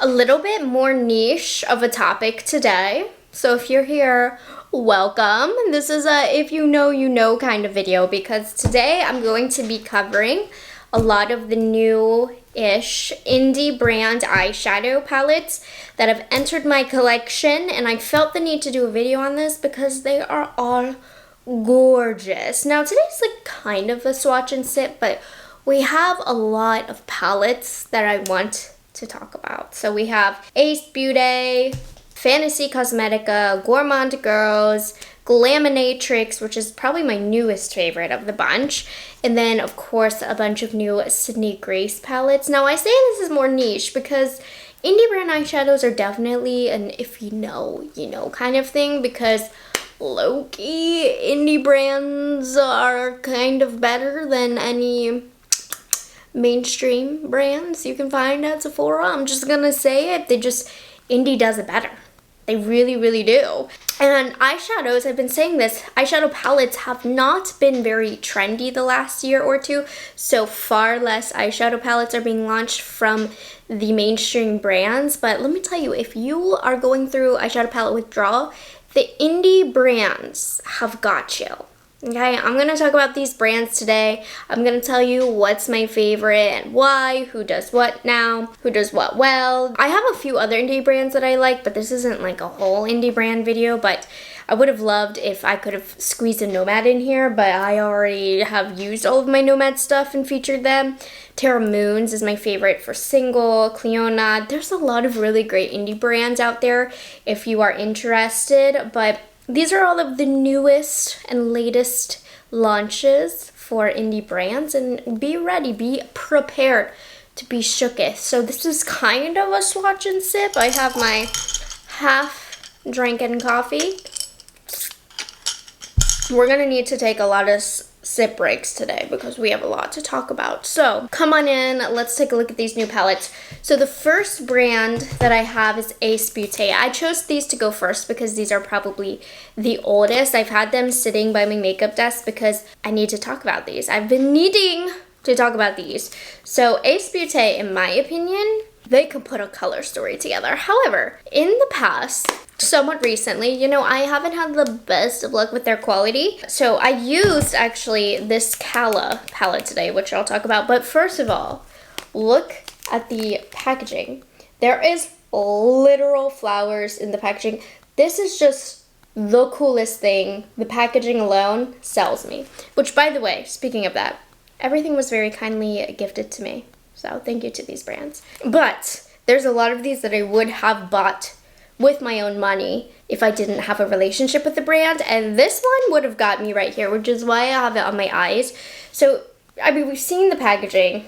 a little bit more niche of a topic today. So if you're here, welcome. This is a if you know, you know kind of video, because today I'm going to be covering a lot of the new-ish indie brand eyeshadow palettes that have entered my collection, and I felt the need to do a video on this because they are all gorgeous. Now today's like kind of a swatch and sip, but we have a lot of palettes that I want to talk about. So we have Ace Beauty, Fantasy Cosmetica, Gourmand Girls, Laminatrix, which is probably my newest favorite of the bunch, and then of course a bunch of new Sneak Grace palettes. Now I say this is more niche because indie brand eyeshadows are definitely an if you know, you know kind of thing, because low-key indie brands are kind of better than any mainstream brands you can find at Sephora. I'm just gonna say it. Indie does it better. They really, really do. And eyeshadows, I've been saying this, eyeshadow palettes have not been very trendy the last year or two, so far less eyeshadow palettes are being launched from the mainstream brands. But let me tell you, if you are going through eyeshadow palette withdrawal, the indie brands have got you. Okay, I'm going to talk about these brands today. I'm going to tell you what's my favorite and why, who does what now, who does what well. I have a few other indie brands that I like, but this isn't like a whole indie brand video, but I would have loved if I could have squeezed a Nomad in here, but I already have used all of my Nomad stuff and featured them. Terra Moons is my favorite for single, Cleona. There's a lot of really great indie brands out there if you are interested, but these are all of the newest and latest launches for indie brands, and be ready, be prepared to be shooketh. So this is kind of a swatch and sip. I have my half drinking coffee. We're gonna need to take a lot of sip breaks today because we have a lot to talk about. So come on in, let's take a look at these new palettes. So the first brand that I have is Ace Beauty. I chose these to go first because these are probably the oldest. I've had them sitting by my makeup desk because I need to talk about these. I've been needing to talk about these. So Ace Beauty, in my opinion, they could put a color story together. However, in the past, somewhat recently, you know, I haven't had the best of luck with their quality. So I used actually this Cala palette today, which I'll talk about. But first of all, look at the packaging. There is literal flowers in the packaging. This is just the coolest thing. The packaging alone sells me. Which, by the way, speaking of that, everything was very kindly gifted to me. So thank you to these brands. But there's a lot of these that I would have bought with my own money if I didn't have a relationship with the brand, and this one would have got me right here, which is why I have it on my eyes. So, I mean, we've seen the packaging.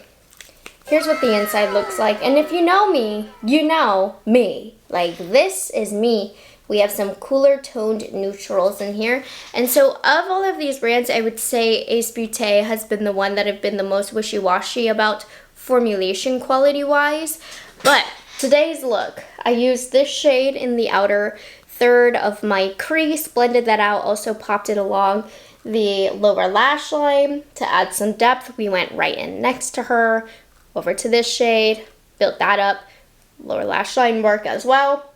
Here's what the inside looks like, and if you know me, you know me. Like, this is me. We have some cooler toned neutrals in here, and so of all of these brands, I would say Ace Beauty has been the one that I've been the most wishy-washy about formulation quality-wise, but today's look, I used this shade in the outer third of my crease, blended that out, also popped it along the lower lash line to add some depth. We went right in next to her, over to this shade, built that up, lower lash line work as well.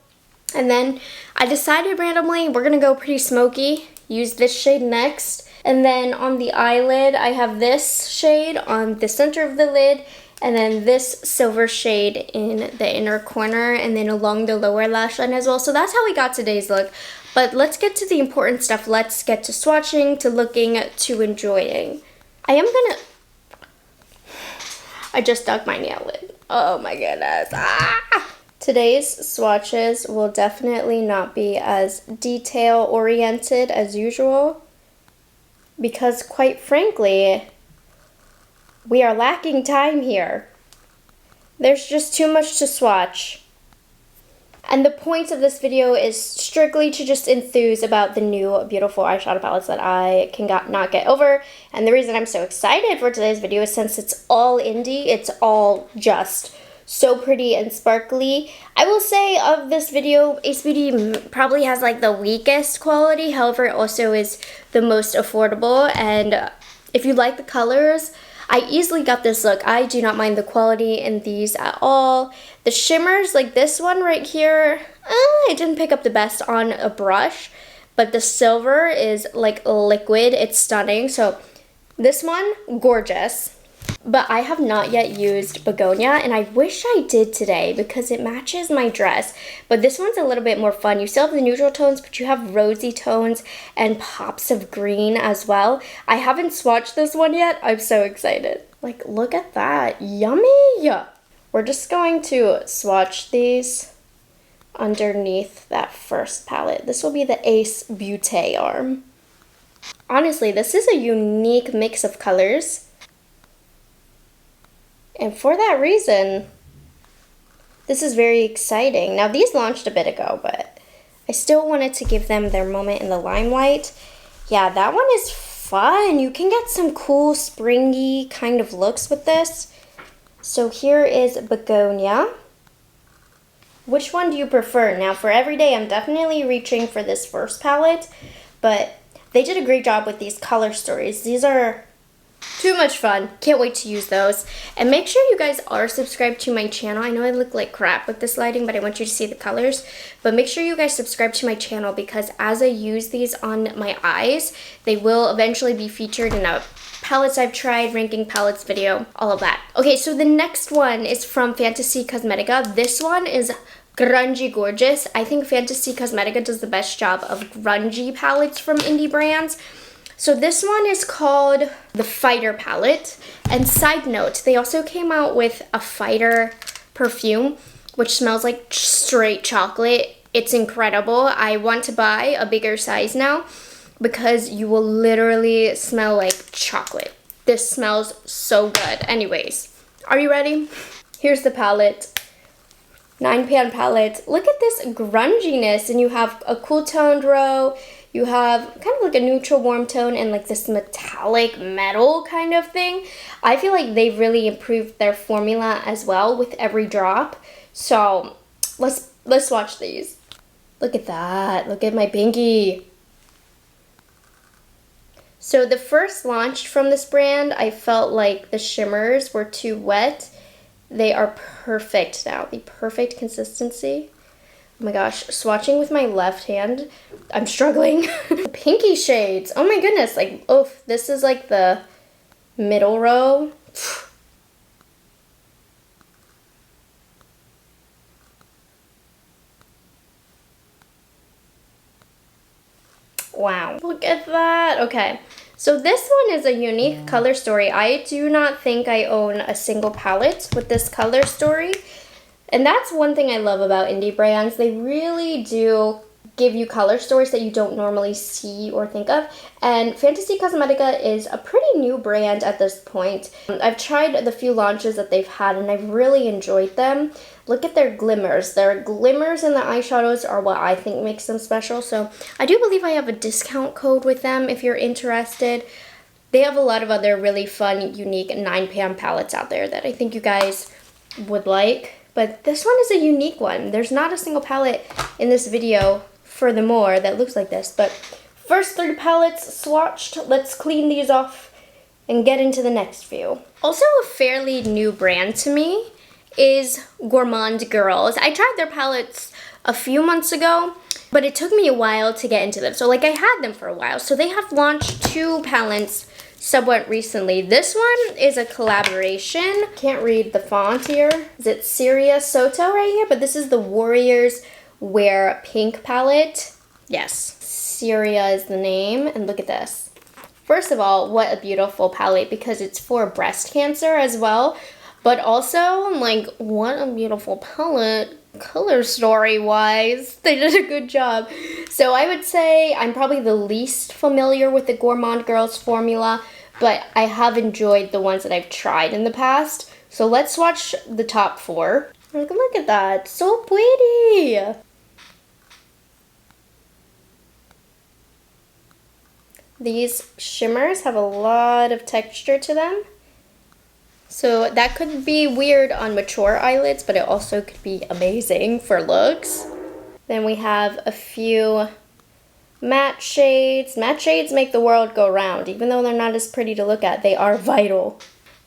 And then I decided randomly we're gonna go pretty smoky, use this shade next. And then on the eyelid, I have this shade on the center of the lid, and then this silver shade in the inner corner, and then along the lower lash line as well. So that's how we got today's look. But let's get to the important stuff. Let's get to swatching, to looking, to enjoying. I just dug my nail in. Oh my goodness. Ah! Today's swatches will definitely not be as detail-oriented as usual, because quite frankly, we are lacking time here. There's just too much to swatch. And the point of this video is strictly to just enthuse about the new beautiful eyeshadow palettes that I not get over. And the reason I'm so excited for today's video is since it's all indie, it's all just so pretty and sparkly. I will say of this video, Ace Beauty probably has like the weakest quality. However, it also is the most affordable. And if you like the colors, I easily got this look. I do not mind the quality in these at all. The shimmers, like this one right here, it didn't pick up the best on a brush, but the silver is like liquid. It's stunning. So this one, gorgeous. But I have not yet used Begonia, and I wish I did today because it matches my dress. But this one's a little bit more fun. You still have the neutral tones, but you have rosy tones and pops of green as well. I haven't swatched this one yet. I'm so excited. Like, look at that. Yummy! We're just going to swatch these underneath that first palette. This will be the Ace Beauty arm. Honestly, this is a unique mix of colors. And for that reason, this is very exciting. Now, these launched a bit ago, but I still wanted to give them their moment in the limelight. Yeah, that one is fun. You can get some cool, springy kind of looks with this. So here is Begonia. Which one do you prefer? Now, for everyday, I'm definitely reaching for this first palette, but they did a great job with these color stories. These are too much fun. Can't wait to use those. And make sure you guys are subscribed to my channel. I know I look like crap with this lighting, but I want you to see the colors. But make sure you guys subscribe to my channel because as I use these on my eyes, they will eventually be featured in a palettes I've tried, ranking palettes video, all of that. Okay, so the next one is from Fantasy Cosmetica. This one is grungy gorgeous. I think Fantasy Cosmetica does the best job of grungy palettes from indie brands. So this one is called the Fighter palette. And side note, they also came out with a Fighter perfume, which smells like straight chocolate. It's incredible. I want to buy a bigger size now because you will literally smell like chocolate. This smells so good. Anyways, are you ready? Here's the palette. 9-pan palette. Look at this grunginess, and you have a cool toned row. You have kind of like a neutral warm tone and like this metallic metal kind of thing. I feel like they've really improved their formula as well with every drop. So let's swatch these. Look at that. Look at my pinky. So the first launch from this brand, I felt like the shimmers were too wet. They are perfect now. The perfect consistency. Oh my gosh, swatching with my left hand, I'm struggling. Pinky shades, oh my goodness, like, oof, this is like the middle row. Wow, look at that. Okay, so this one is a unique color story. I do not think I own a single palette with this color story. And that's one thing I love about indie brands. They really do give you color stories that you don't normally see or think of. And Fantasy Cosmetica is a pretty new brand at this point. I've tried the few launches that they've had and I've really enjoyed them. Look at their glimmers. Their glimmers in the eyeshadows are what I think makes them special. So I do believe I have a discount code with them if you're interested. They have a lot of other really fun, unique 9-pan palettes out there that I think you guys would like. But this one is a unique one. There's not a single palette in this video, furthermore, that looks like this. But first 3 palettes swatched. Let's clean these off and get into the next few. Also a fairly new brand to me is Gourmand Girls. I tried their palettes a few months ago, but it took me a while to get into them. So like I had them for a while. So they have launched 2 palettes somewhat recently. This one is a collaboration. Can't read the font here. Is it Syria Soto right here? But this is the Warriors Wear Pink palette. Yes, Syria is the name. And look at this. First of all, what a beautiful palette because it's for breast cancer as well. But also, like, what a beautiful palette. Color story wise, they did a good job. So I would say I'm probably the least familiar with the Gourmand Girls formula, but I have enjoyed the ones that I've tried in the past. So let's swatch the top 4. Look at that, so pretty. These shimmers have a lot of texture to them. So that could be weird on mature eyelids, but it also could be amazing for looks. Then we have a few matte shades. Matte shades make the world go round. Even though they're not as pretty to look at, they are vital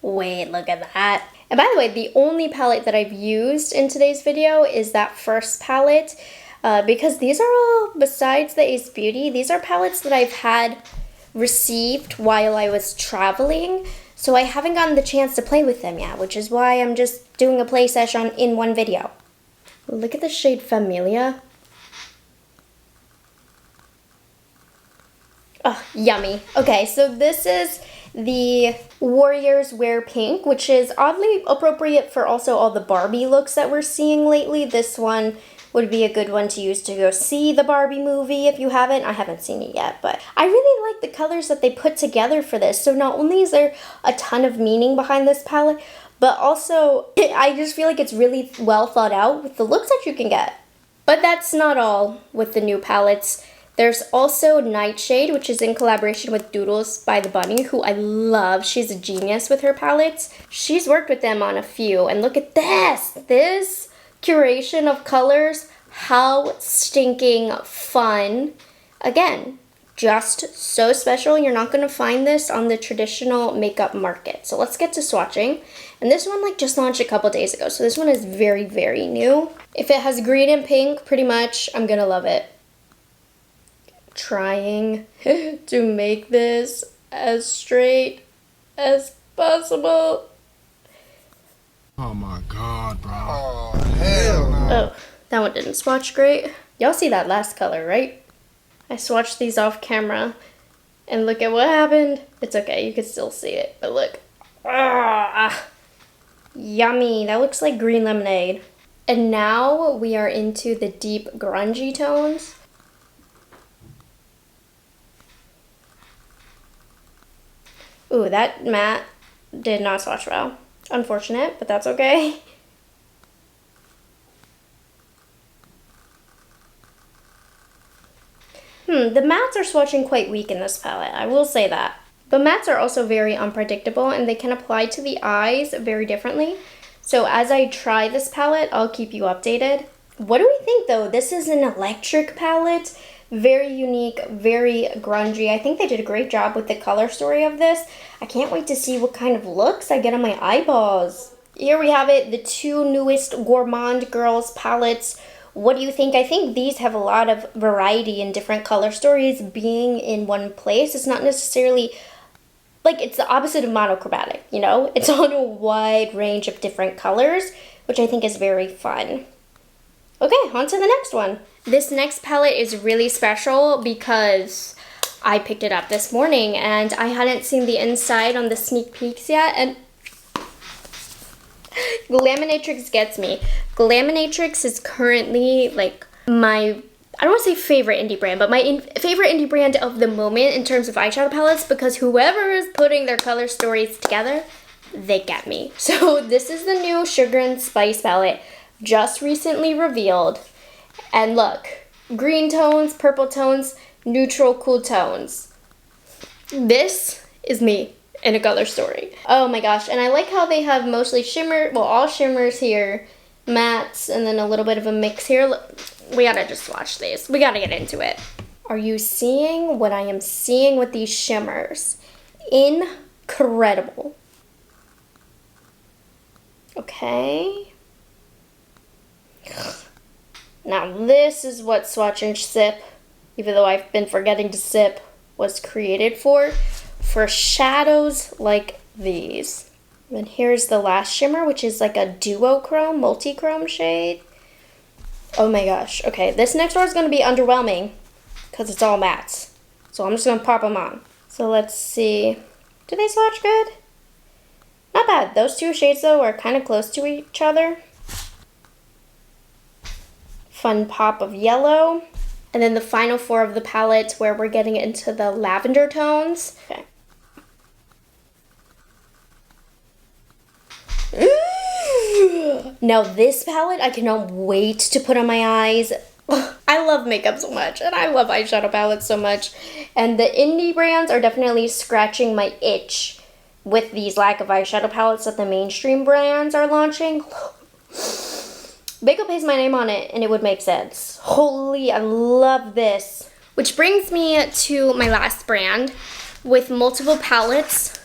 Wait, look at that. And by the way, the only palette that I've used in today's video is that first palette because these are all, besides the Ace Beauty, these are palettes that I've had received while I was traveling. So I haven't gotten the chance to play with them yet, which is why I'm just doing a play session in one video. Look at the shade Familia. Oh, yummy. Okay, so this is the Warriors Wear Pink, which is oddly appropriate for also all the Barbie looks that we're seeing lately. This one would be a good one to use to go see the Barbie movie if you haven't. I haven't seen it yet, but I really like the colors that they put together for this. So not only is there a ton of meaning behind this palette, but also I just feel like it's really well thought out with the looks that you can get. But that's not all with the new palettes. There's also Nightshade, which is in collaboration with Doodles by the Bunny, who I love. She's a genius with her palettes. She's worked with them on a few, and look at this! This curation of colors, how stinking fun. Again, just so special. You're not going to find this on the traditional makeup market. So let's get to swatching. And this one just launched a couple days ago, so this one is very, very new. If it has green and pink, pretty much, I'm going to love it. Trying to make this as straight as possible. Oh my god, bro. Oh, hell no. Oh, that one didn't swatch great. Y'all see that last color, right? I swatched these off camera, and look at what happened. It's okay, you can still see it, but look. Ah, yummy. That looks like green lemonade. And now we are into the deep grungy tones. Ooh, that matte did not swatch well. Unfortunate, but that's okay. The mattes are swatching quite weak in this palette, I will say that. But mattes are also very unpredictable and they can apply to the eyes very differently. So as I try this palette, I'll keep you updated. What do we think though? This is an electric palette. Very unique, very grungy. I think they did a great job with the color story of this. I can't wait to see what kind of looks I get on my eyeballs. Here we have it, the two newest Gourmand Girls palettes. What do you think? I think these have a lot of variety and different color stories being in one place. It's not necessarily, it's the opposite of monochromatic, you know? It's on a wide range of different colors, which I think is very fun. Okay, on to the next one. This next palette is really special because I picked it up this morning and I hadn't seen the inside on the sneak peeks yet, and Laminatrix gets me. Laminatrix is currently my, I don't want to say favorite indie brand, but my favorite indie brand of the moment in terms of eyeshadow palettes, because whoever is putting their color stories together, they get me. So this is the new Sugar and Spice palette, just recently revealed. And look, green tones, purple tones, neutral cool tones. This is me in a color story. Oh my gosh, and I like how they have mostly shimmer, well, all shimmers here, mattes, and then a little bit of a mix here. We gotta just swatch these. We gotta get into it. Are you seeing what I am seeing with these shimmers? Incredible. Okay. Now this is what Swatch and Sip, even though I've been forgetting to sip, was created for shadows like these. And here's the last shimmer, which is like a duochrome, multi-chrome shade. Oh my gosh. Okay, this next one is going to be underwhelming because it's all mattes. So I'm just going to pop them on. So let's see. Do they swatch good? Not bad. Those two shades though are kind of close to each other. Fun pop of yellow. And then the final four of the palette where we're getting into the lavender tones. Okay. Now this palette I cannot wait to put on my eyes. I love makeup so much and I love eyeshadow palettes so much. And the indie brands are definitely scratching my itch with these lack of eyeshadow palettes that the mainstream brands are launching. Bakeo pays my name on it and it would make sense. Holy, I love this. Which brings me to my last brand with multiple palettes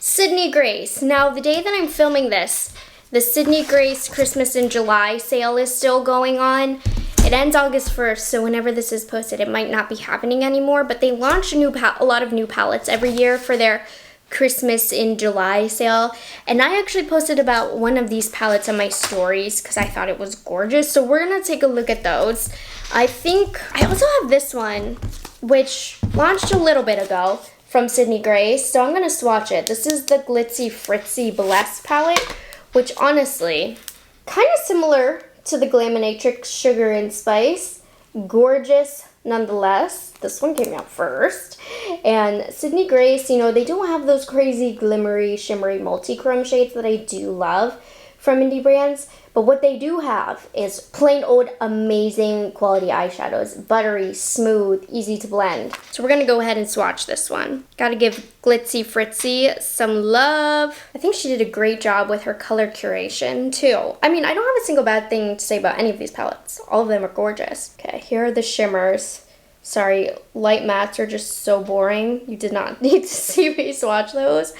Sydney Grace. Now, the day that I'm filming this, the Sydney Grace Christmas in July sale is still going on. It ends August 1st, so whenever this is posted, it might not be happening anymore, but they launch a lot of new palettes every year for their Christmas in July sale, and I actually posted about one of these palettes on my stories because I thought it was gorgeous, so we're gonna take a look at those. I think I also have this one, which launched a little bit ago from Sydney Grace, so I'm gonna swatch it. This is the Glitzy Fritzy Blessed palette, which honestly, kind of similar to the Laminatrix Sugar and Spice. Gorgeous nonetheless. This one came out first. And Sydney Grace, you know, they don't have those crazy glimmery, shimmery, multi-chrome shades that I do love from indie brands. But what they do have is plain old amazing quality eyeshadows. Buttery, smooth, easy to blend. So we're going to go ahead and swatch this one. Got to give Glitzy Fritzy some love. I think she did a great job with her color curation too. I mean, I don't have a single bad thing to say about any of these palettes. All of them are gorgeous. Okay, here are the shimmers. Sorry, light mattes are just so boring. You did not need to see me swatch those.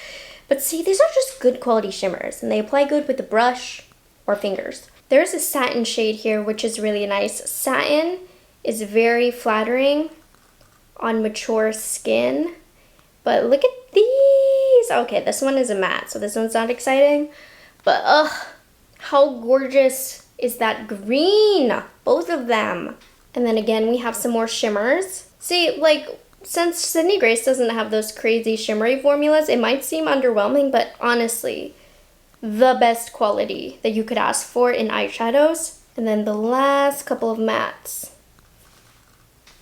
But see, these are just good quality shimmers, and they apply good with the brush or fingers. There's a satin shade here, which is really nice. Satin is very flattering on mature skin, but look at these. Okay, this one is a matte, so this one's not exciting, but how gorgeous is that green? Both of them. And then again, we have some more shimmers. See, like, since Sydney Grace doesn't have those crazy shimmery formulas, it might seem underwhelming, but honestly, the best quality that you could ask for in eyeshadows. And then the last couple of mattes.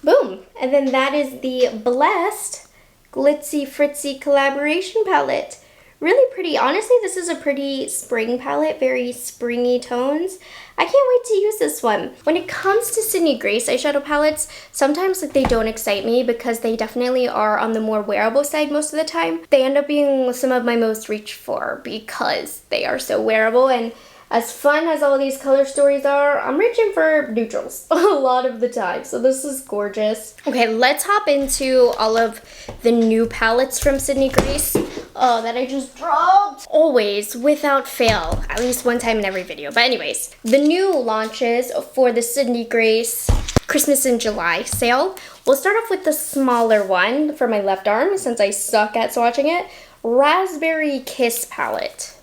Boom! And then that is the Blessed Glitzy Fritzy collaboration palette. Really pretty. Honestly, this is a pretty spring palette, very springy tones. I can't wait to use this one. When it comes to Sydney Grace eyeshadow palettes, sometimes they don't excite me because they definitely are on the more wearable side most of the time. They end up being some of my most reached for because they are so wearable, and as fun as all these color stories are, I'm reaching for neutrals a lot of the time, so this is gorgeous. Okay, let's hop into all of the new palettes from Sydney Grace that I just dropped. Always, without fail, at least one time in every video. But anyways, the new launches for the Sydney Grace Christmas in July sale. We'll start off with the smaller one for my left arm since I suck at swatching it. Raspberry Kiss palette.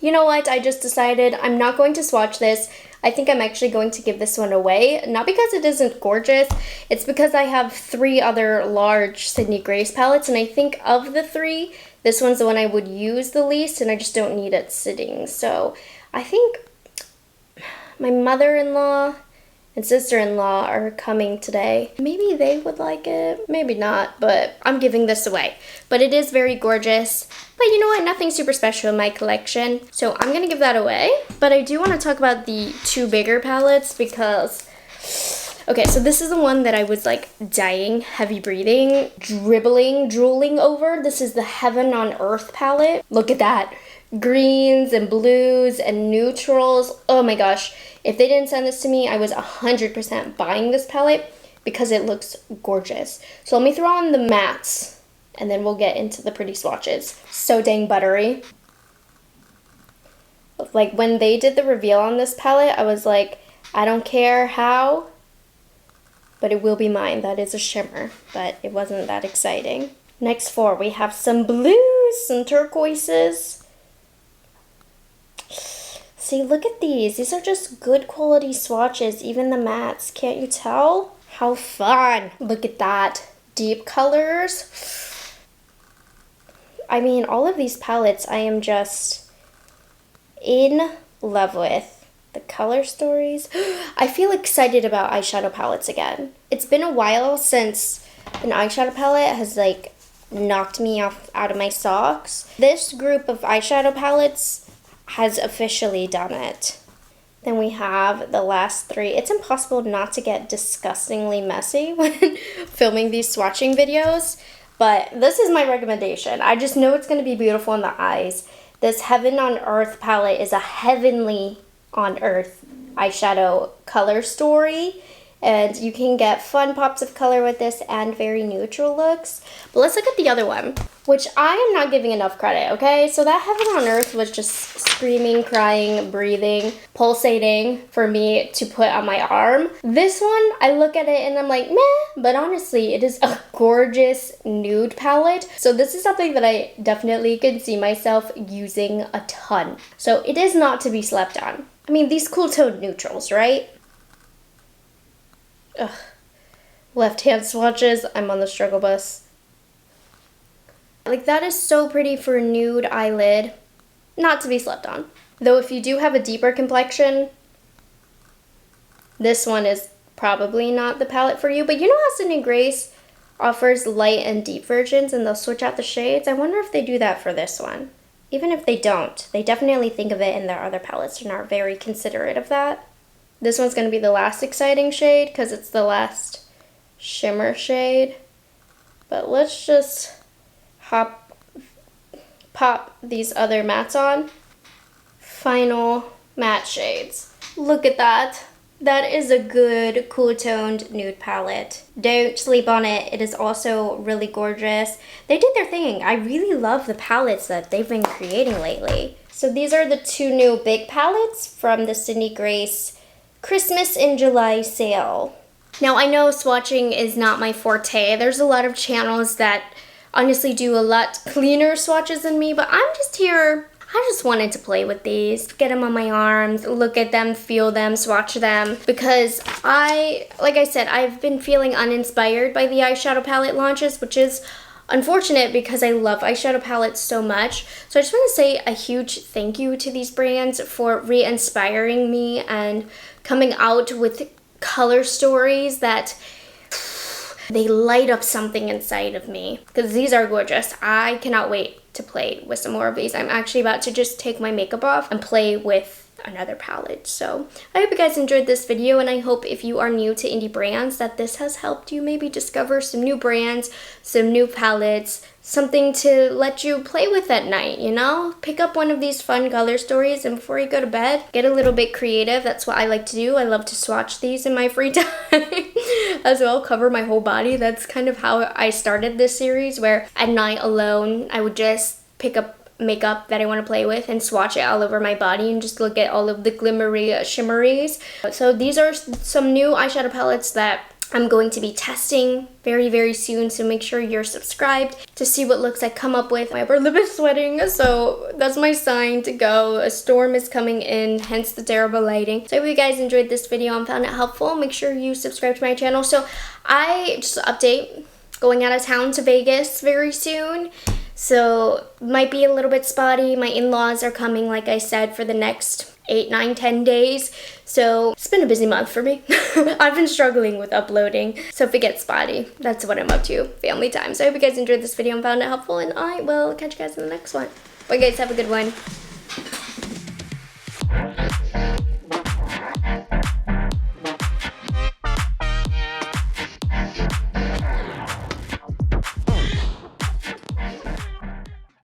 You know what, I just decided I'm not going to swatch this. I think I'm actually going to give this one away. Not because it isn't gorgeous, it's because I have 3 other large Sydney Grace palettes, and I think of the 3, this one's the one I would use the least, and I just don't need it sitting. So I think my mother-in-law and sister-in-law are coming today. Maybe they would like it, maybe not, but I'm giving this away. But it is very gorgeous. But you know what, nothing super special in my collection, so I'm gonna give that away. But I do want to talk about the 2 bigger palettes because, okay, so this is the one that I was like dying, heavy breathing, drooling over. This is the Heaven on Earth palette. Look at that. Greens and blues and neutrals. Oh my gosh. If they didn't send this to me, I was 100% buying this palette because it looks gorgeous. So let me throw on the mattes and then we'll get into the pretty swatches. So dang buttery. Like when they did the reveal on this palette, I was like, I don't care how, but it will be mine. That is a shimmer, but it wasn't that exciting. Next 4, we have some blues, some turquoises. See, look at these. These are just good quality swatches, even the mattes. Can't you tell? How fun. Look at that. Deep colors. I mean, all of these palettes I am just in love with. The color stories. I feel excited about eyeshadow palettes again. It's been a while since an eyeshadow palette has like knocked me off out of my socks. This group of eyeshadow palettes has officially done it. Then we have the last 3. It's impossible not to get disgustingly messy when filming these swatching videos, but this is my recommendation. I just know it's going to be beautiful in the eyes. This Heaven on Earth palette is a heavenly on earth eyeshadow color story, And you can get fun pops of color with this and very neutral looks. But let's look at the other one, which I am not giving enough credit, okay? So that Heaven on Earth was just screaming, crying, breathing, pulsating for me to put on my arm. This one, I look at it and I'm like, meh, but honestly, it is a gorgeous nude palette. So this is something that I definitely can see myself using a ton. So it is not to be slept on. I mean, these cool toned neutrals, right? Ugh. Left-hand swatches, I'm on the struggle bus. Like, that is so pretty for a nude eyelid. Not to be slept on. Though if you do have a deeper complexion, this one is probably not the palette for you. But you know how Sydney Grace offers light and deep versions and they'll switch out the shades? I wonder if they do that for this one. Even if they don't, they definitely think of it in their other palettes and are very considerate of that. This one's going to be the last exciting shade because it's the last shimmer shade. But let's just pop these other mattes on. Final matte shades. Look at that. That is a good cool toned nude palette. Don't sleep on it. It is also really gorgeous. They did their thing. I really love the palettes that they've been creating lately. So these are the two new big palettes from the Sydney Grace Christmas in July sale. Now I know swatching is not my forte. There's a lot of channels that honestly do a lot cleaner swatches than me, but I'm just here. I just wanted to play with these, get them on my arms, look at them, feel them, swatch them, because like I said, I've been feeling uninspired by the eyeshadow palette launches, which is unfortunate because I love eyeshadow palettes so much. So I just want to say a huge thank you to these brands for re-inspiring me and coming out with color stories that they light up something inside of me, because these are gorgeous. I cannot wait to play with some more of these. I'm actually about to just take my makeup off and play with another palette. So I hope you guys enjoyed this video, and I hope if you are new to indie brands that this has helped you maybe discover some new brands, some new palettes, something to let you play with at night, you know? Pick up one of these fun color stories and before you go to bed, get a little bit creative. That's what I like to do. I love to swatch these in my free time as well, cover my whole body. That's kind of how I started this series, where at night alone, I would just pick up makeup that I want to play with and swatch it all over my body and just look at all of the glimmery shimmeries. So these are some new eyeshadow palettes that I'm going to be testing very, very soon, so make sure you're subscribed to see what looks I come up with. My upper lip is sweating, so that's my sign to go. A storm is coming in, hence the terrible lighting. So I hope you guys enjoyed this video and found it helpful. Make sure you subscribe to my channel. So I just update, going out of town to Vegas very soon. So might be a little bit spotty. My in-laws are coming, like I said, for the next 8, 9, 10 days. So it's been a busy month for me. I've been struggling with uploading. So if it gets spotty, that's what I'm up to, family time. So I hope you guys enjoyed this video and found it helpful, and I will catch you guys in the next one. Bye guys, have a good one.